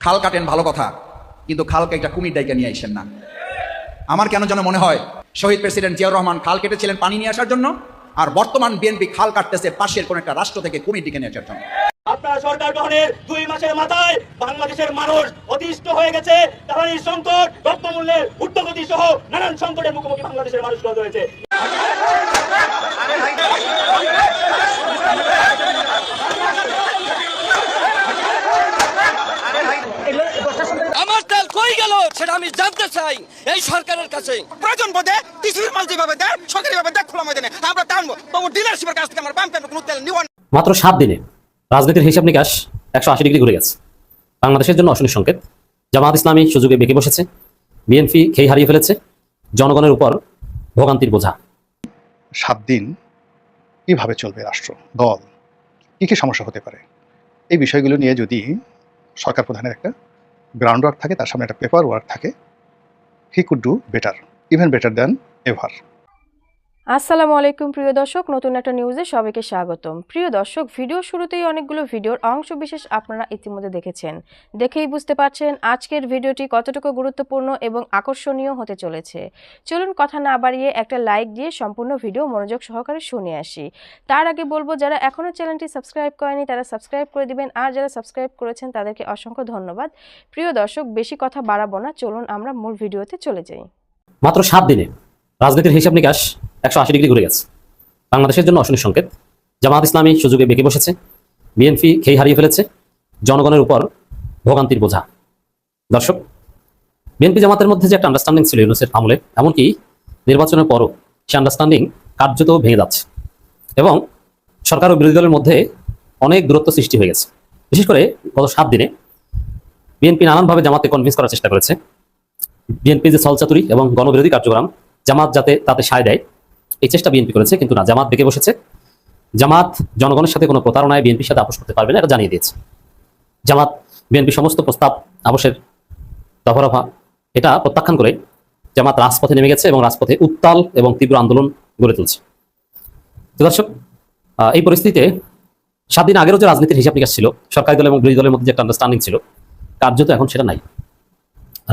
খাল কাটেন ভালো কথা, কিন্তু খালকে একটা কুমির ডাইকা নিয়ে আইসেন না। আমার কেন যেন মনে হয় শহীদ প্রেসিডেন্ট জিয়াউর রহমান খাল কেটেছিলেন পানি নিয়ে আসার জন্য, আর বর্তমান বিএনপি খাল কাটতেছে পাশের কোন একটা রাষ্ট্র থেকে কুমির ডেকে নিয়ে আসার জন্য। আপনার সরকার গ্রহণের 2 মাসের মাথায় বাংলাদেশের মানুষ অতিষ্ঠ হয়ে গেছে। জ্বালানির সংকট, দ্রব্যমূল্যের ঊর্ধ্বগতি সহ নানান সংকটের মুখোমুখি বাংলাদেশের মানুষ হয়েছে। আমার তেল কই গেল সেটা আমি জানতে চাই এই সরকারের কাছে। প্রয়োজন বোধে টিসির মাল যেভাবে দেয় সরকারি ভাবে দেখ খোলা ময়দানে আমরা টানবো, তবু ডিলারশিপের কাছ থেকে আমরা পাম্প কোনো তেল নিব না। মাত্র 7 দিনে রাজনীতির হিসাব নিকাশ 180 ডিগ্রি ঘুরে গেছে। বাংলাদেশের জন্য অশনি সংকেত। জামাত ইসলামী সুযোগে বেঁকে বসেছে, বিএনপি খেই হারিয়ে ফেলেছে, জনগণের উপর ভোগান্তির বোঝা। 7 দিন কিভাবে চলবে রাষ্ট্র, দল, কী কী সমস্যা হতে পারে, এই বিষয়গুলো নিয়ে যদি সরকার প্রধানের একটা গ্রাউন্ড ওয়ার্ক থাকে, তার সামনে একটা পেপার ওয়ার্ক থাকে, he could do better, even better than ever. আসসালামু আলাইকুম প্রিয় দর্শক, নতুন একটা নিউজে সবাইকে স্বাগতম। প্রিয় দর্শক, ভিডিও শুরুতেই অনেকগুলো ভিডিওর অংশ বিশেষ আপনারা ইতিমধ্যে দেখেছেন। দেখেই বুঝতে পারছেন আজকের ভিডিওটি কতটুকু গুরুত্বপূর্ণ এবং আকর্ষণীয় হতে চলেছে। চলুন কথা না বাড়িয়ে একটা লাইক দিয়ে সম্পূর্ণ ভিডিও মনোযোগ সহকারে শুনে আসি। তার আগে বলবো, যারা এখনও চ্যানেলটি সাবস্ক্রাইব করেনি তারা সাবস্ক্রাইব করে দিবেন, আর যারা সাবস্ক্রাইব করেছেন তাদেরকে অসংখ্য ধন্যবাদ। প্রিয় দর্শক, বেশি কথা বাড়াবো না, চলুন আমরা মূল ভিডিওতে চলে যাই। মাত্র 7 দিনে রাজনীতির হিসাব নিকাশ 180 ডিগ্রি ঘুরে গেছে। বাংলাদেশের জন্য অশনি সংকেত। জামাত ইসলামী সুযোগে বেঁকে বসেছে, বিএনপি খেই হারিয়ে ফেলেছে, জনগণের উপর ভোগান্তির বোঝা। দর্শক, বিএনপি জামাতের মধ্যে যে একটা আন্ডারস্ট্যান্ডিং ছিল ইউনূসের আমলে, এমনকি নির্বাচনের পরও সে আন্ডারস্ট্যান্ডিং কার্যত ভেঙে যাচ্ছে এবং সরকার ও বিরোধী দলের মধ্যে অনেক দূরত্ব সৃষ্টি হয়ে গেছে। বিশেষ করে গত 7 দিনে বিএনপি নানানভাবে জামাতকে কনভিন্স করার চেষ্টা করেছে। বিএনপি যে ছলচাতুরি এবং গণবিরোধী কার্যক্রম জামাত যাতে তাতে সায় দেয়, এই চেষ্টা বিএনপি করেছে, কিন্তু না, জামাত বেঁকে বসেছে। জামাত জনগণের সাথে কোনো প্রতারণায় বিএনপির সাথে আপোষ করতে পারবে না, এটা জানিয়ে দিয়েছে। জামাত বিএনপি সমস্ত প্রস্তাব আপোষের দফা এটা প্রত্যাখ্যান করে জামাত রাজপথে নেমে গেছে এবং রাজপথে উত্তাল এবং তীব্র আন্দোলন গড়ে তুলছে। তো দর্শক, এই পরিস্থিতিতে 7 দিন আগেরও যে রাজনীতির হিসাব নিকাশ ছিল, সরকারি দল এবং বিরোধী দলের মধ্যে যে একটা আন্ডারস্ট্যান্ডিং ছিল, কার্যত এখন সেটা নাই।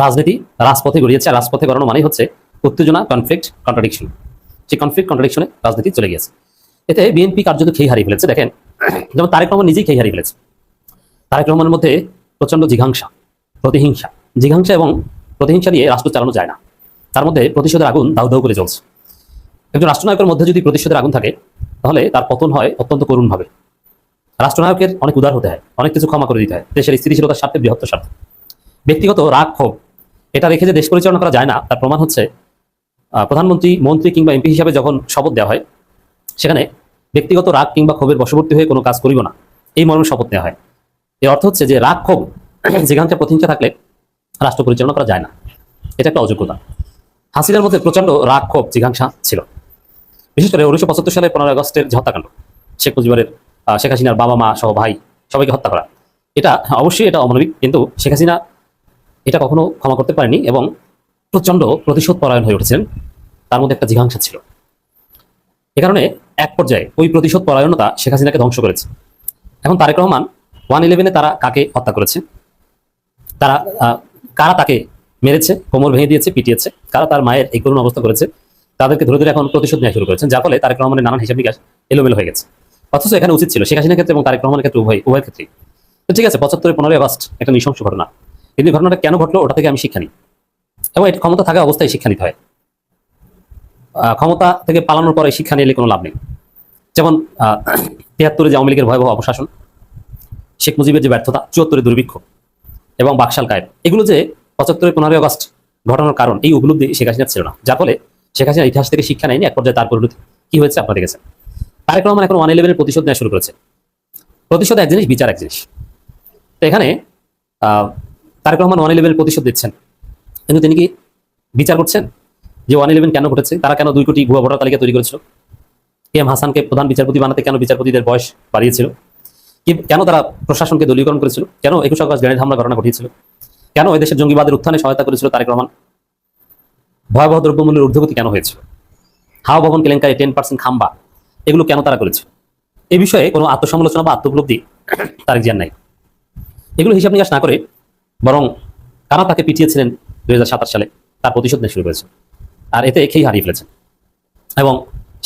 রাজনীতি রাজপথে গড়িয়েছে, আর রাজপথে গড়ানো মানে হচ্ছে উত্তেজনা, কনফ্লিক্ট, কন্ট্রাডিকশন। সেই কনফ্লিক্ট কন্ট্রাডিকশনে রাজনীতি চলে গিয়েছে। এতে বিএনপি কার্যত খেই হারিয়ে ফেলেছে। দেখেন, যেমন তারেক রহমান নিজেই খেই হারিয়ে ফেলেছে। তারেক রহমানের মধ্যে প্রচন্ড জিঘাংসা, প্রতিহিংসা, জিঘাংসা এবং প্রতিহিংসা দিয়ে রাষ্ট্র চালানো যায় না। তার মধ্যে প্রতিশোধের আগুন দাউ দাউ করে জ্বলছে। একজন রাষ্ট্রনায়কের মধ্যে যদি প্রতিশোধের আগুন থাকে, তাহলে তার পতন হয় অত্যন্ত করুণভাবে। রাষ্ট্রনায়কের অনেক উদার হতে হয়, অনেক কিছু ক্ষমা করে দিতে হয়, দেশের স্থিতিশীলতার স্বার্থে, বৃহত্তর স্বার্থে। ব্যক্তিগত রাগ ক্ষোভ এটা রেখে যে দেশ পরিচালনা করা যায় না, তার প্রমাণ হচ্ছে প্রধানমন্ত্রী, মন্ত্রী কিংবা এমপি হিসাবে যখন শপথ দেওয়া হয়, সেখানে ব্যক্তিগত রাগ কিংবা ক্ষোভের বশবর্তী হয়ে কোনো কাজ করিব না, এই মর্মে শপথ নেওয়া হয়। এর অর্থ হচ্ছে যে রাগ ক্ষোভ, জিঘাংসা, প্রতিহিংসা থাকলে রাষ্ট্র পরিচালনা করা যায় না। এটা একটা অযোগ্যতা। হাসিনার মধ্যে প্রচন্ড রাগ ক্ষোভ, জিঘাংসা ছিল। বিশেষ করে 1975 সালের 15 আগস্টের যে হত্যাকাণ্ড, শেখ মুজিবের শেখ হাসিনার বাবা মা সহ ভাই সবাইকে হত্যা করা, এটা অবশ্যই এটা অমানবিক, কিন্তু শেখ হাসিনা এটা কখনো ক্ষমা করতে পারেনি এবং প্রচন্ড প্রতিশোধ পরায়ণ হয়ে উঠেছিলেন। তার মধ্যে একটা জিঘাংসা ছিল। এ কারণে এক পর্যায়ে ওই প্রতিশোধ পরায়ণতা শেখ হাসিনাকে ধ্বংস করেছে। এখন তারেক রহমান 111-এ তারা কাকে হত্যা করেছে, তারা কারা তাকে মেরেছে, কোমর ভেঙে দিয়েছে, পিটিয়েছে, কারা তার মায়ের এই করুণ অবস্থা করেছে, তাদেরকে ধরে ধরে এখন প্রতিশোধ নেওয়া শুরু করেছেন, যার ফলে তারেক রহমানের নানান হিসাব নিকাশ এলোমেলো হয়ে গেছে। অথচ এখানে উচিত ছিল শেখ হাসিনার ক্ষেত্রে এবং তারেক রহমানের ক্ষেত্রে উভয়ের ক্ষেত্রেই। তো ঠিক আছে, 75-এর 15 আগস্ট একটা নৃশংস ঘটনা, কিন্তু ঘটনাটা কেন ঘটলো ওটা থেকে আমি শিক্ষা নিই, এবং এটা ক্ষমতা থাকা অবস্থায় শিক্ষা নিতে হয়। ক্ষমতা থেকে পালানোর পরে শিক্ষা নিলে কোনো লাভ নেই। যেমন 73-এ যে আওয়ামী লীগের ভয়াবহ অপশাসন, শেখ মুজিবের যে ব্যর্থতা, 74-এ দুর্ভিক্ষ এবং বাকশাল কায়েম, এগুলো যে 75-এর 15 আগস্ট ঘটানোর কারণ, এই উপলব্ধি শেখ হাসিনার ছিল না, যার ফলে শেখ হাসিনার ইতিহাস থেকে শিক্ষা নেয়নি। এক পর্যায়ে তার পরিণতি কি হয়েছে আপনারা দেখেছেন। তারেক রহমান এখন 111-এর প্রতিশোধ নেওয়া শুরু করেছে। প্রতিশোধ এক জিনিস, বিচার এক জিনিস। তো এখানে তারেক রহমান 111 প্রতিশোধ দিচ্ছেন, কিন্তু তিনি কি বিচার করছেন যে 111 কেন ঘটেছে, তারা কেন 2 কোটি ভুয়া ভোটার তালিকা তৈরি করেছিল, এম হাসানকে প্রধান বিচারপতি বানাতে কেন বিচারপতিদের বয়স বাড়িয়েছিল, কেন তারা প্রশাসনকে দলীয়করণ করেছিল, কেন 21 আগস্ট গ্রেনেড হামলা ঘটনা ঘটিয়েছিল, কেন এই দেশের জঙ্গিবাদের উত্থানে সহায়তা করেছিল তারেক রহমান, ভয়াবহ দ্রব্যমূল্যের ঊর্ধ্বগতি কেন হয়েছিল, হাওয়া ভবন কেলেঙ্কারি 10% খাম্বা, এগুলো কেন তারা করেছে, এই বিষয়ে কোনো আত্মসমালোচনা বা আত্মোপলব্ধি তারেক জিয়ার নাই। এগুলো হিসাব নিকাশ না করে বরং কারা তাকে পিটিয়েছিলেন 2027 সালে তার প্রতিশোধ নিতে শুরু করেছে। আর এতে খেই হারিয়ে ফেলেছে। এবং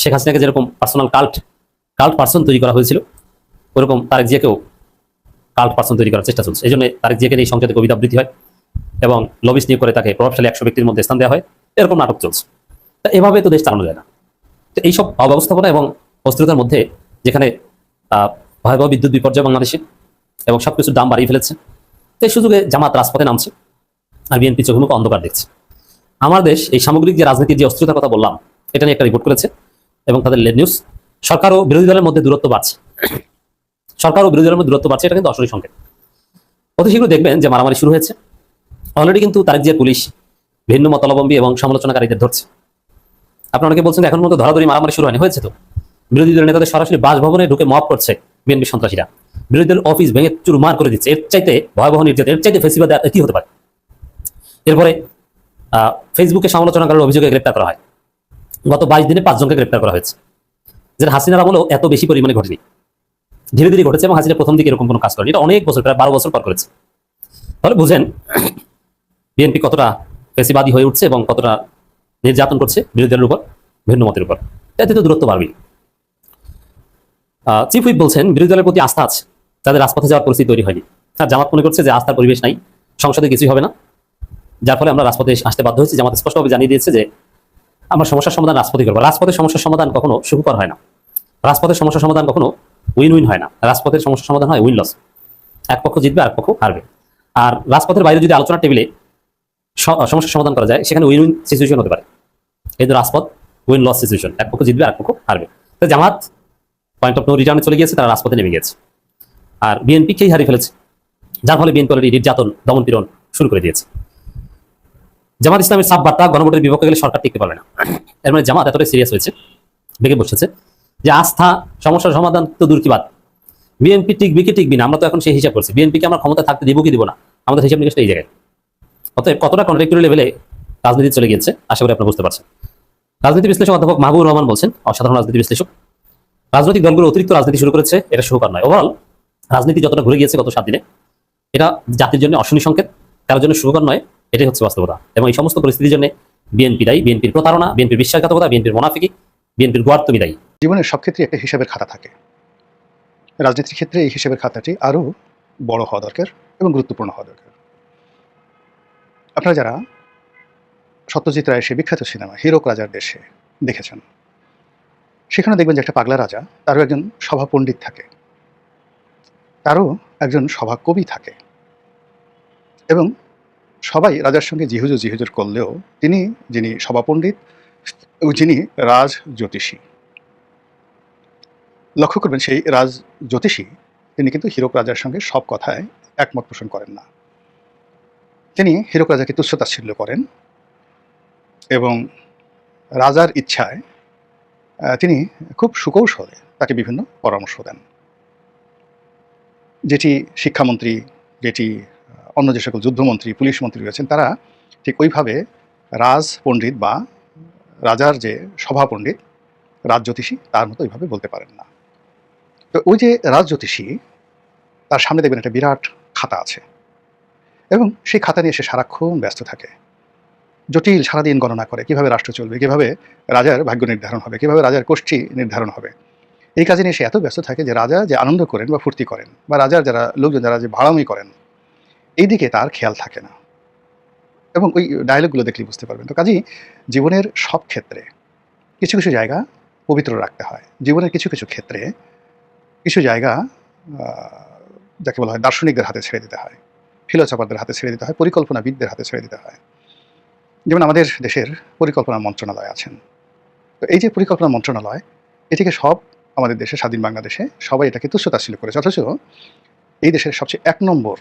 শেখ হাসিনাকে যেরকম পার্সোনাল কাল্ট পার্সন তৈরি করা হয়েছিল, ওরকম তারেক জিয়াকেও কাল্ট পার্সন তৈরি করার চেষ্টা চলছে। এই জন্য তারেক জিয়াকে এই সংসদে কবিতা আবৃত্তি হয় এবং লবিস্ট নিয়োগ করে তাকে প্রভাবশালী 100 ব্যক্তির মধ্যে স্থান দেওয়া হয়। এরকম নাটক চলছে। তা এভাবে তো দেশ চালানো যায় না। তো এইসব অব্যবস্থাপনা এবং অস্থিরতার মধ্যে, যেখানে ভয়াবহ বিদ্যুৎ বিপর্যয় বাংলাদেশে এবং সবকিছুর দাম বাড়িয়ে ফেলেছে, তো এই সুযোগে জামাত রাজপথে নামছে আর বিএনপি চোখমুখ অন্ধকার দেখছে। আমার দেশ এই সামগ্রিক যে রাজনীতির যে অস্থিরতার কথা বললাম, এটা নিয়ে একটা রিপোর্ট করেছে এবং তাদের লেড নিউজ। সরকার ও বিরোধী দলের মধ্যে দূরত্ব বাড়ছে। এটা কিন্তু অশনি সংকেত। অতি শীঘ্র দেখবেন যে মারামারি শুরু হয়েছে। অলরেডি কিন্তু তারেক জিয়ার পুলিশ ভিন্ন মতাবলম্বী এবং সমালোচনাকারীদের ধরছে। আপনারা অনেকে বলছেন এখন মতো ধরাধরি মারামারি শুরু হয়নি, হয়েছে তো। বিরোধী দলের নেতাদের সরাসরি বাসভবনে ঢুকে মব করছে বিএনপি সন্ত্রাসীরা। বিরোধী দলের অফিস ভেঙে চুরমার করে দিচ্ছে। এর চাইতে ভয়াবহ নির্যাতন, এর চাইতে ফেসিবাদ কি হতে পারে? এরপরে ফেসবুকে সমালোচনা করার অভিযোগে গ্রেপ্তার করা হয়। গত 22 দিনে 5 জনকে গ্রেপ্তার করা হয়েছে, যেটা হাসিনার আমলেও এত বেশি পরিমাণে ঘটেনি। ধীরে ধীরে ঘটেছে এবং হাসিনা প্রথম দিকে এরকম কোনো কাজ করেনি। এটা অনেক বছর, প্রায় 12 বছর পর করেছে। তাহলে বুঝেন বিএনপি কতটা ফেসিবাদী হয়ে উঠছে এবং কতটা নির্যাতন করছে বিরোধী দলের উপর, ভিন্ন মতের উপর। এতে তো দূরত্ব বাড়বেই। চিফ হুইপ বলছেন বিরোধী দলের প্রতি আস্থা আছে, তাদের রাজপথে যাওয়ার পরিস্থিতি তৈরি হয়নি। আর জামাত মনে করছে যে আস্থার পরিবেশ নাই, সংসদে কিছুই হবে না, যার ফলে আমরা রাজপথে আসতে বাধ্য হয়েছি। জামাত স্পষ্টভাবে জানিয়ে দিয়েছে যে আমরা সমস্যার সমাধান রাজপথে করবো। রাজপথের সমস্যার সমাধান কখনো সুখকর হয় না। রাজপথের সমস্যার সমাধান কখনো উইন উইন হয় না। রাজপথের সমস্যার সমাধান হয় উইন লস। এক পক্ষ জিতবে, আর পক্ষ হারবে। আর রাজপথের বাইরে যদি আলোচনার টেবিলে সমস্যার সমাধান করা যায়, সেখানে উইন উইন সিচুয়েশন হতে পারে। এই তো রাজপথ উইন লস সিচুয়েশন, এক পক্ষ জিতবে, আর পক্ষ হারবে। তো জামাত পয়েন্ট অফ নো রিটার্নে চলে গিয়েছে, তারা রাজপথে নেমে গিয়েছে। আর বিএনপি খেই হারিয়ে ফেলেছে, যার ফলে বিএনপি অলরেডি নির্যাতন, দমন পীড়ন শুরু করে দিয়েছে। জামাত ইসলামের সাব বার্তা, গণভোটের বিপক্ষে গেলে সরকার টিকতে পারবে না। এর মানে জামাত এতটাই সিরিয়াস হয়েছে, বেগে বসেছে যে আস্থা, সমস্যার সমাধান তো দূর কি বাদ, বিএনপি টিকবে কি টিকবি না, আমরা তো এখন সেই হিসাব করছি। বিএনপিকে আমরা ক্ষমতা থাকতে দিব কি দিব না, আমাদের হিসাব নিকাশটা এই জায়গায়। অতএব কতটা কন্ট্রাক্টরি লেভেলে রাজনীতি চলে গিয়েছে, আশা করি আপনারা বুঝতে পারছেন। রাজনীতি বিশ্লেষক অধ্যাপক মাহবুবুর রহমান বলছেন, অসাধারণ রাজনীতি বিশ্লেষক, রাজনৈতিক দলগুলো অতিরিক্ত রাজনীতি শুরু করেছে, এটা সুখকর নয়। ওভারঅল রাজনীতি যতটা ঘুরে গিয়েছে গত 7 দিনে, এটা জাতির জন্য অশনি সংকেত, কারোর জন্য সুখকর নয়। এটাই হচ্ছে বাস্তবতা। এবং এই সমস্ত পরিস্থিতির জন্য বিএনপি দায়ী, বিএনপির প্রতারণা, বিএনপির বিশ্বাসঘাতকতা, বিএনপির মোনাফিকি, বিএনপির গোয়ার্তমি দায়ী। জীবনের সব ক্ষেত্রে একটা হিসাবের খাতা থাকে। রাজনীতির ক্ষেত্রে এই হিসাবের খাতাটি আরও বড় হওয়া দরকার এবং গুরুত্বপূর্ণ হওয়া দরকার। আপনারা যারা সত্যজিৎ রায়ের সে বিখ্যাত সিনেমা হীরক রাজার দেশে দেখেছেন, সেখানে দেখবেন যে একটা পাগলা রাজা, তারও একজন সভা পণ্ডিত থাকে, তারও একজন সভা কবি থাকে, এবং সবাই রাজার সঙ্গে জিহুজুর করলেও যিনি সভা পণ্ডিত এবং যিনি রাজ জ্যোতিষী, লক্ষ্য করবেন সেই রাজ জ্যোতিষী তিনি কিন্তু হীরক রাজার সঙ্গে সব কথায় একমত পোষণ করেন না। তিনি হীরক রাজাকে তুচ্ছতাচ্ছিল্য করেন এবং রাজার ইচ্ছায় তিনি খুব সুকৌশলে তাকে বিভিন্ন পরামর্শ দেন, যেটি শিক্ষামন্ত্রী, যেটি অন্য যে সকল যুদ্ধমন্ত্রী, পুলিশ মন্ত্রী রয়েছেন, তারা ঠিক ওইভাবে রাজ পণ্ডিত বা রাজার যে সভা পণ্ডিত, রাজ জ্যোতিষী, তার মতো ওইভাবে বলতে পারেন না। তো ওই যে রাজ জ্যোতিষী, তার সামনে দেখবেন একটা বিরাট খাতা আছে এবং সেই খাতা নিয়ে সে সারাক্ষণ ব্যস্ত থাকে, জটিল সারাদিন গণনা করে কিভাবে রাষ্ট্র চলবে, কিভাবে রাজার ভাগ্য নির্ধারণ হবে, কিভাবে রাজার কোষ্ঠী নির্ধারণ হবে। এই কাজে নিয়ে সে এত ব্যস্ত থাকে যে রাজা যে আনন্দ করেন বা ফুর্তি করেন বা রাজার যারা লোকজন যারা যে ভাড়ামি করেন, এই দিকে তার খেয়াল থাকে না। এবং ওই ডায়লগগুলো দেখলেই বুঝতে পারবেন। তো কাজেই জীবনের সব ক্ষেত্রে কিছু কিছু জায়গা পবিত্র রাখতে হয়। জীবনের কিছু কিছু ক্ষেত্রে কিছু জায়গা যাকে বলা হয় দার্শনিকদের হাতে ছেড়ে দিতে হয়, ফিলোসফারদের হাতে ছেড়ে দিতে হয়, পরিকল্পনাবিদদের হাতে ছেড়ে দিতে হয়। যেমন আমাদের দেশের পরিকল্পনা মন্ত্রণালয় আছেন। তো এই যে পরিকল্পনা মন্ত্রণালয়, এটিকে সব আমাদের দেশে, স্বাধীন বাংলাদেশে সবাই এটাকে তুচ্ছতাচ্ছিল্য করেছে, অথচ এই দেশের সবচেয়ে 1 নম্বর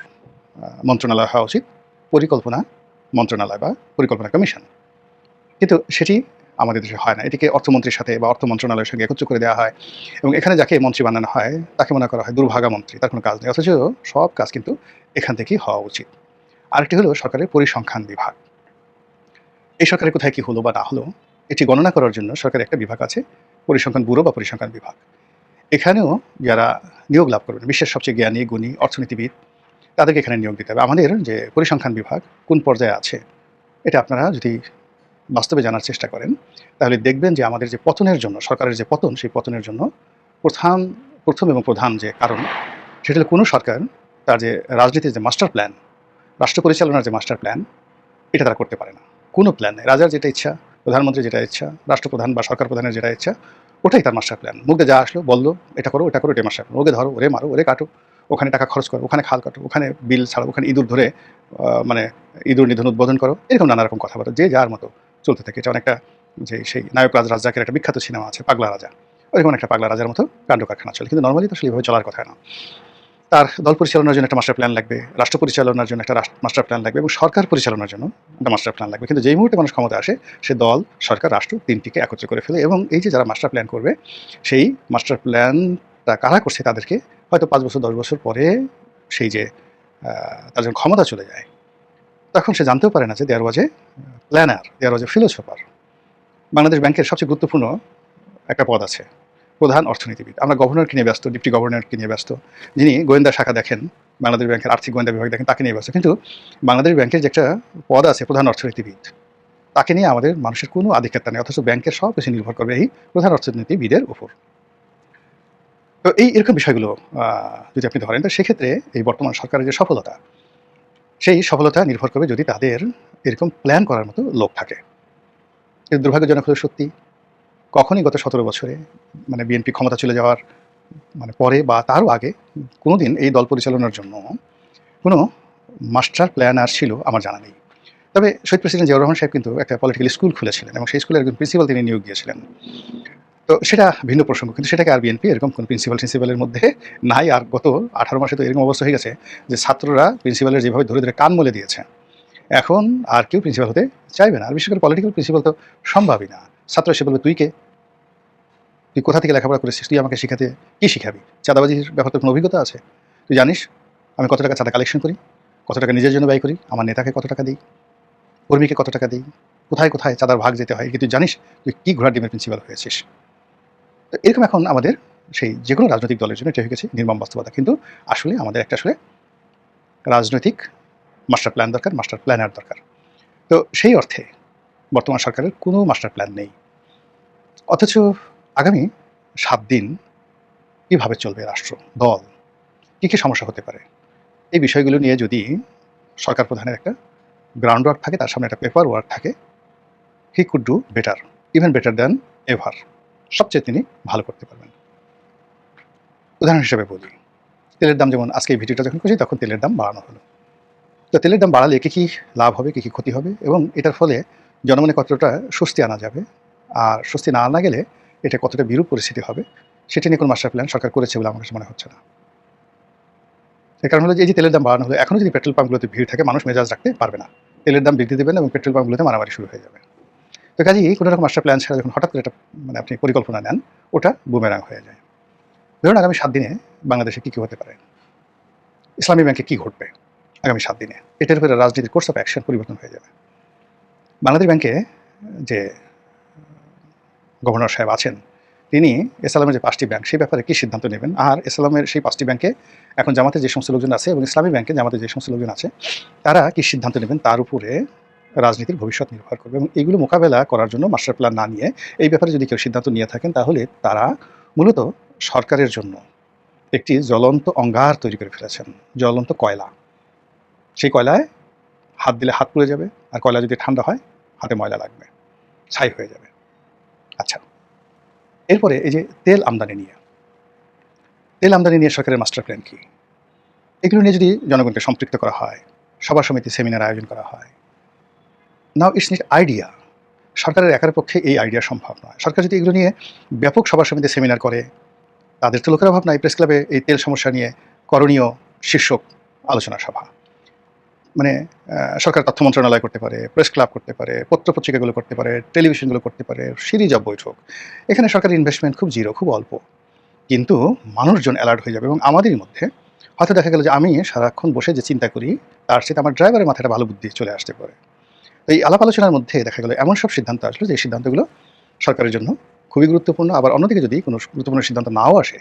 মন্ত্রণালয় হওয়া উচিত পরিকল্পনা মন্ত্রণালয় বা পরিকল্পনা কমিশন। কিন্তু সেটি আমাদের দেশে হয় না। এটিকে অর্থমন্ত্রীর সাথে বা অর্থ মন্ত্রণালয়ের সঙ্গে একত্র করে দেওয়া হয় এবং এখানে যাকে মন্ত্রী বানানো হয় তাকে মনে করা হয় দুর্ভাগা মন্ত্রী, তার কোনো কাজ নেই, অথচ সব কাজ কিন্তু এখান থেকেই হওয়া উচিত। আরেকটি হলো সরকারের পরিসংখ্যান বিভাগ। এই সরকারের কোথায় কি হলো বা না হলো এটি গণনা করার জন্য সরকারের একটা বিভাগ আছে, পরিসংখ্যান ব্যুরো বা পরিসংখ্যান বিভাগ। এখানেও যারা নিয়োগ লাভ করবেন, বিশ্বের সবচেয়ে জ্ঞানী, গুণী অর্থনীতিবিদ তাদেরকে এখানে নিয়োগ দিতে হবে। আমাদের যে পরিসংখ্যান বিভাগ কোন পর্যায়ে আছে এটা আপনারা যদি বাস্তবে জানার চেষ্টা করেন তাহলে দেখবেন যে আমাদের যে পতনের জন্য সরকারের যে পতন, সেই পতনের জন্য প্রথম এবং প্রধান যে কারণ সেটা হলো কোনো সরকার তার যে রাজনীতির যে মাস্টার প্ল্যান, রাষ্ট্র পরিচালনার যে মাস্টার প্ল্যান, এটা তারা করতে পারে না। কোনো প্ল্যান নেই। রাজার যেটা ইচ্ছা, প্রধানমন্ত্রীর যেটা ইচ্ছা, রাষ্ট্রপ্রধান বা সরকার প্রধানের যেটা ইচ্ছা, ওটাই তার মাস্টার প্ল্যান। মুখে যা আসলো বললো এটা করো, এটা করো, এটা মাস্টার প্ল্যান। ওকে ধরো, ওরে মারো, ওরে কাটো, ওখানে টাকা খরচ করো, ওখানে খাল কাটো, ওখানে বিল ছাড়ো, ওখানে ইঁদুর ধরে মানে ইঁদুর নিধন উদ্বোধন করো, এরকম নানা রকম কথাবার্তা যে যার মতো চলতে থাকে। এটা অনেকটা যে সেই নায়ক রাজ্জাকের একটা বিখ্যাত সিনেমা আছে পাগলা রাজা, ওইরকম একটা পাগলা রাজার মতো কাণ্ড কারখানা চলে। কিন্তু নর্মালি তো আসলে এইভাবে চলার কথা না। তার দল পরিচালনার জন্য একটা মাস্টার প্ল্যান লাগবে, রাষ্ট্র পরিচালনার জন্য একটা মাস্টার প্ল্যান লাগবে এবং সরকার পরিচালনার জন্য একটা মাস্টার প্ল্যান লাগবে। কিন্তু যেই মুহূর্তে মানুষ ক্ষমতা আসে সে দল, সরকার, রাষ্ট্র তিনটিকে একত্র করে ফেলে এবং এই যে যারা মাস্টার প্ল্যান করবে সেই মাস্টার প্ল্যানটা কারা করছে তাদেরকে হয়তো 5 বছর 10 বছর পরে সেই যে তার যখন ক্ষমতা চলে যায় তখন সে জানতেও পারে না যে দেয়ার ওয়াজ এ প্ল্যানার, দেয়ার ওয়াজ এ ফিলোসোফার। বাংলাদেশ ব্যাংকের সবচেয়ে গুরুত্বপূর্ণ একটা পদ আছে, প্রধান অর্থনীতিবিদ। আমরা গভর্নরকে নিয়ে ব্যস্ত, ডিপ্টি গভর্নরকে নিয়ে ব্যস্ত, যিনি গোয়েন্দা শাখা দেখেন, বাংলাদেশ ব্যাংকের আর্থিক গোয়েন্দা বিভাগ দেখেন, তাকে নিয়ে ব্যস্ত। কিন্তু বাংলাদেশ ব্যাংকের যে একটা পদ আছে প্রধান অর্থনীতিবিদ, তাকে নিয়ে আমাদের মানুষের কোনো আধিক্যতা নেই, অথচ ব্যাংকের সব কিছু নির্ভর করবে এই প্রধান অর্থনীতিবিদের উপর। তো এরকম বিষয়গুলো যদি আপনি ধরেন, তো সেক্ষেত্রে এই বর্তমান সরকারের যে সফলতা, সেই সফলতা নির্ভর করবে যদি তাদের এরকম প্ল্যান করার মতো লোক থাকে। কিন্তু দুর্ভাগ্যজনক হলো সত্যি কখনই গত 17 বছরে মানে বিএনপি ক্ষমতা চলে যাওয়ার মানে পরে বা তারও আগে কোনোদিন এই দল পরিচালনার জন্য কোনো মাস্টার প্ল্যান আর ছিল আমার জানা নেই। তবে শহীদ প্রেসিডেন্ট জিয়াউর রহমান সাহেব কিন্তু একটা পলিটিক্যাল স্কুল খুলেছিলেন এবং সেই স্কুলের একজন প্রিন্সিপাল তিনি নিয়োগ দিয়েছিলেন। তো সেটা ভিন্ন প্রসঙ্গ, কিন্তু সেটাকে আর বিএনপি এরকম কোনো প্রিন্সিপালের মধ্যে নাই। আর গত 18 মাসে তো এরকম অবস্থা হয়ে গেছে যে ছাত্ররা প্রিন্সিপালের যেভাবে ধরে ধরে কান মলে দিয়েছে, এখন আর কেউ প্রিন্সিপাল হতে চাইবে না। আর বিশেষ করে পলিটিক্যাল প্রিন্সিপাল তো সম্ভবই না। ছাত্র এসে বলবে তুই কে, তুই কোথা থেকে লেখাপড়া করেছিস, তুই আমাকে শিখাতে কি শিখাবি, চাঁদাবাজির ব্যাপারে কোনো অভিজ্ঞতা আছে, তুই জানিস আমি কত টাকা চাঁদা কালেকশন করি, কত টাকা নিজের জন্য ব্যয় করি, আমার নেতাকে কত টাকা দিই, কর্মীকে কত টাকা দিই, কোথায় কোথায় চাঁদার ভাগ যেতে হয়, কি তুই জানিস, তুই কি ঘোড়ার ডিমের প্রিন্সিপাল হয়েছিস। তো এরকম এখন আমাদের সেই যে কোনো রাজনৈতিক দলের জন্য এটা হয়ে গেছে নির্মম বাস্তবতা। কিন্তু আসলে আমাদের একটা আসলে রাজনৈতিক মাস্টার প্ল্যান দরকার, মাস্টার প্ল্যানার দরকার। তো সেই অর্থে বর্তমান সরকারের কোনো মাস্টার প্ল্যান নেই। অথচ আগামী 7 দিন কীভাবে চলবে রাষ্ট্র, দল, কী কী সমস্যা হতে পারে, এই বিষয়গুলো নিয়ে যদি সরকার প্রধানের একটা গ্রাউন্ড ওয়ার্ক থাকে, তার সামনে একটা পেপার ওয়ার্ক থাকে, he could do better, even better than ever, সবচেয়ে তিনি ভালো করতে পারবেন। উদাহরণ হিসেবে বলি, তেলের দাম যেমন আজকে এই ভিডিওটা যখন করছি তখন তেলের দাম বাড়ানো হলো। তো তেলের দাম বাড়ালে কী কী লাভ হবে, কী কী ক্ষতি হবে এবং এটার ফলে জনমনে কতটা স্বস্তি আনা যাবে, আর স্বস্তি না আনা গেলে এটা কতটা বিরূপ পরিস্থিতি হবে, সেটা নিয়ে কোনো মাস্টার প্ল্যান সরকার করেছে বলে আমার কাছে মনে হচ্ছে না। এর কারণ হলো যে এই যে তেলের দাম বাড়ানো হলো, এখনও যদি পেট্রোল পাম্পগুলোতে ভিড় থাকে মানুষ মেজাজ রাখতে পারবে না, তেলের দাম বৃদ্ধি দেবেন এবং পেট্রোল পাম্পগুলোতে মারামারি শুরু হয়ে যাবে। তো কাজেই কোনো রকম মাস্টার প্ল্যান ছাড়া যখন হঠাৎ করে একটা মানে আপনি পরিকল্পনা নেন, ওটা বুমেরাং হয়ে যায়। ধরুন আগামী 7 দিনে বাংলাদেশে কী কী হতে পারে, ইসলামী ব্যাংকে কী ঘটবে আগামী 7 দিনে, এটার উপরে রাজনীতির কোর্স অফ অ্যাকশন পরিবর্তন হয়ে যাবে। বাংলাদেশ ব্যাংকে যে গভর্নর সাহেব আছেন তিনি ইসলামের যে 5টি ব্যাংক সেই ব্যাপারে কী সিদ্ধান্ত নেবেন, আর ইসলামের সেই 5টি ব্যাংকে এখন জামাতে যে সমস্ত লোকজন আছে এবং ইসলামী ব্যাংকে জামাতে যে সমস্ত লোকজন আছে তারা কী সিদ্ধান্ত নেবেন তার উপরে রাজনীতির ভবিষ্যৎ নির্ভর করবে। এবং এইগুলো মোকাবেলা করার জন্য মাস্টার প্ল্যান না নিয়ে এই ব্যাপারে যদি কেউ সিদ্ধান্ত নিয়ে থাকেন তাহলে তারা মূলত সরকারের জন্য একটি জ্বলন্ত অঙ্গার তৈরি করে ফেলেছেন, জ্বলন্ত কয়লা। সেই কয়লায় হাত দিলে হাত পুড়ে যাবে, আর কয়লা যদি ঠান্ডা হয় হাতে ময়লা লাগবে, ছাই হয়ে যাবে। আচ্ছা, এরপরে এই যে তেল আমদানি নিয়ে সরকারের মাস্টার প্ল্যান কী, এগুলো নিয়ে যদি জনগণকে সম্পৃক্ত করা হয়, সভা সমিতি সেমিনার আয়োজন করা হয়, নাও ইটস নিড আইডিয়া। সরকারের একার পক্ষে এই আইডিয়া সম্ভব নয়। সরকার যদি এগুলো নিয়ে ব্যাপক সভা সমিতি সেমিনার করে, তাদের তো লোকের অভাব নাই, প্রেস ক্লাবে এই তেল সমস্যা নিয়ে করণীয় শীর্ষক আলোচনা সভা, মানে সরকার তথ্য মন্ত্রণালয় করতে পারে, প্রেস ক্লাব করতে পারে, পত্রপত্রিকাগুলো করতে পারে, টেলিভিশনগুলো করতে পারে, সিরিজ অফ বৈঠক। এখানে সরকারের ইনভেস্টমেন্ট খুব জিরো, খুব অল্প, কিন্তু মানুষজন অ্যালার্ট হয়ে যাবে। এবং আমাদেরই মধ্যে হয়তো দেখা গেল যে আমি সারাক্ষণ বসে যে চিন্তা করি তার সাথে আমার ড্রাইভারের মাথায় ভালো বুদ্ধি চলে আসতে পারে। তো এই আলাপ আলোচনার মধ্যে দেখা গেল এমন সব সিদ্ধান্ত আসলো যে এই সিদ্ধান্তগুলো সরকারের জন্য খুবই গুরুত্বপূর্ণ। আবার অন্যদিকে যদি কোনো গুরুত্বপূর্ণ সিদ্ধান্ত নাও আসে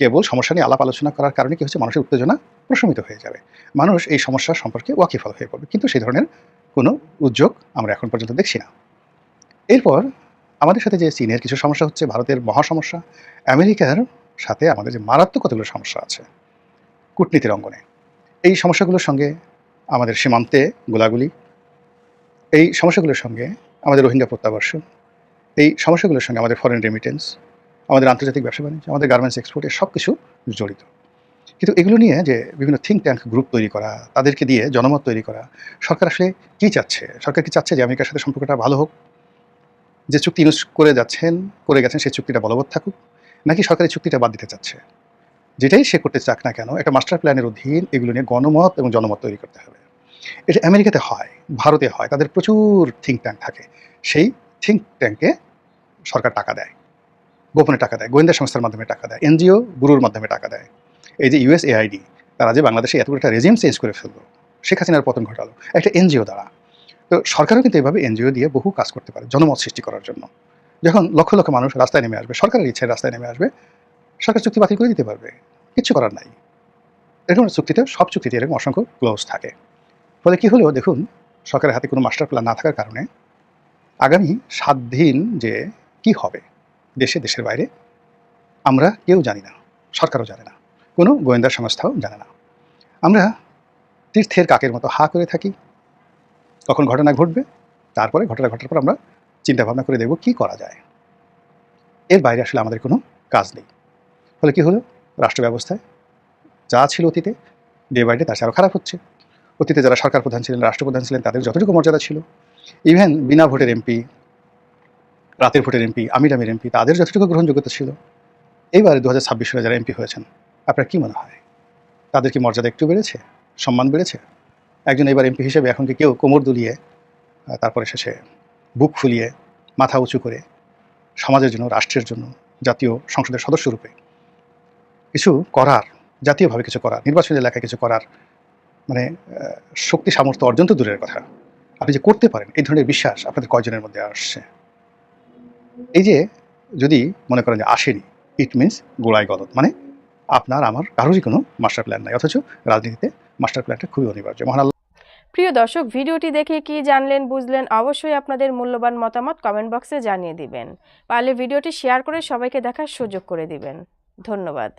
কেবল সমস্যা নিয়ে আলাপ আলোচনা করার কারণে কি হচ্ছে, মানুষের উত্তেজনা প্রশমিত হয়ে যাবে, মানুষ এই সমস্যা সম্পর্কে ওয়াকিফল হয়ে পড়বে, কিন্তু সেই ধরনের কোনো উদ্যোগ আমরা এখন পর্যন্ত দেখছি না। এরপর আমাদের সাথে যে চীনের কিছু সমস্যা হচ্ছে, ভারতের মহা সমস্যা, আমেরিকার সাথে আমাদের যে মারাত্মক কতগুলো সমস্যা আছে কূটনীতির অঙ্গনে, এই সমস্যাগুলোর সঙ্গে আমাদের সীমান্তে গোলাগুলি, এই সমস্যাগুলোর সঙ্গে আমাদের রোহিঙ্গা প্রত্যাবর্ষণ, এই সমস্যাগুলোর সঙ্গে আমাদের ফরেন রেমিটেন্স, আমাদের আন্তর্জাতিক ব্যবসা বাণিজ্য, আমাদের গার্মেন্টস এক্সপোর্টে সব কিছু জড়িত। কিন্তু এগুলো নিয়ে যে বিভিন্ন থিঙ্ক ট্যাঙ্ক গ্রুপ তৈরি করা, তাদেরকে দিয়ে জনমত তৈরি করা, সরকার আসলে কী চাচ্ছে? সরকার কি চাচ্ছে যে আমেরিকার সাথে সম্পর্কটা ভালো হোক, যে চুক্তি ইউজ করে গেছেন সেই চুক্তিটা বলবৎ থাকুক, নাকি সরকারি চুক্তিটা বাদ দিতে চাচ্ছে? যেটাই সে করতে চাক না কেন, একটা মাস্টার প্ল্যানের অধীন এগুলো নিয়ে গণমত এবং জনমত তৈরি করতে হবে। এটা আমেরিকাতে হয়, ভারতে হয়, তাদের প্রচুর থিঙ্ক ট্যাঙ্ক থাকে। সেই থিঙ্ক ট্যাঙ্কে সরকার টাকা দেয়, গোপনে টাকা দেয়, গোয়েন্দা সংস্থার মাধ্যমে টাকা দেয়, এনজিও ব্যুরোর মাধ্যমে টাকা দেয়। এই যে USAID, তারা যে বাংলাদেশে এত একটা রেজিম চেঞ্জ করে ফেললো, শেখ হাসিনার পতন ঘটালো একটা এনজিও দ্বারা। তো সরকারও কিন্তু এভাবে এনজিও দিয়ে বহু কাজ করতে পারে জনমত সৃষ্টি করার জন্য। যখন লক্ষ লক্ষ মানুষ রাস্তায় নেমে আসবে, সরকারের ইচ্ছায় রাস্তায় নেমে আসবে, সরকার চুক্তি বাতিল করে দিতে পারবে, কিচ্ছু করার নাই। এরকম চুক্তিতে, সব চুক্তিতে এরকম অসংখ্য ক্লোজ থাকে। ফলে কী হলো, দেখুন, সরকারের হাতে কোনো মাস্টার প্ল্যান না থাকার কারণে আগামী 7 দিন যে কি হবে দেশে, দেশের বাইরে, আমরা কেউ জানি না, সরকারও জানে না, কোনো গোয়েন্দা সংস্থাও জানে না। আমরা তীর্থের কাকের মতো হা করে থাকি, কখন ঘটনা ঘটবে, তারপরে ঘটনা ঘটার পর আমরা চিন্তা ভাবনা করে দেখব কী করা যায়। এর বাইরে আসলে আমাদের কোনো কাজ নেই। ফলে কী হলো, রাষ্ট্র ব্যবস্থায় যা ছিল অতীতে, ডে বাই ডে তার আরও খারাপ হচ্ছে। অতীতে যারা সরকার প্রধান ছিলেন, রাষ্ট্রপ্রধান ছিলেন, তাদের যতটুকু মর্যাদা ছিল, ইভেন বিনা ভোটের এমপি, রাতের ভোটের এমপি, আমির এমপি, তাদের যতটুকু গ্রহণযোগ্যতা ছিল, এবারে 2026 সালে যারা এমপি হয়েছেন, আপনার কী মনে হয় তাদের কি মর্যাদা একটু বেড়েছে, সম্মান বেড়েছে? একজন এবার এমপি হিসেবে এখন কি কেউ কোমর দুলিয়ে, তারপরে শেষে বুক ফুলিয়ে, মাথা উঁচু করে সমাজের জন্য, রাষ্ট্রের জন্য, জাতীয় সংসদের সদস্য রূপে কিছু করার, জাতীয়ভাবে কিছু করার, নির্বাচনী এলাকায় কিছু করার মানে শক্তি সামর্থ্য অর্জন তো দূরের কথা, আপনি যে করতে পারেন এই ধরনের বিশ্বাস আপনাদের কয়জনের মধ্যে আসছে? এই যে যদি মনে করেন যে আসেনি, ইট মিনস গোড়ায় গলদ, মানে আপনার আমার কারোরই কোনো মাস্টার প্ল্যান নাই, অথচ রাজনীতিতে মাস্টার প্ল্যানটা খুবই অনিবার্য। মহান প্রিয় দর্শক, ভিডিওটি দেখে কি জানলেন, বুঝলেন? অবশ্যই আপনাদের মূল্যবান মতামত কমেন্ট বক্সে জানিয়ে দিবেন। পারলে ভিডিওটি শেয়ার করে সবাইকে দেখার সুযোগ করে দিবেন। ধন্যবাদ।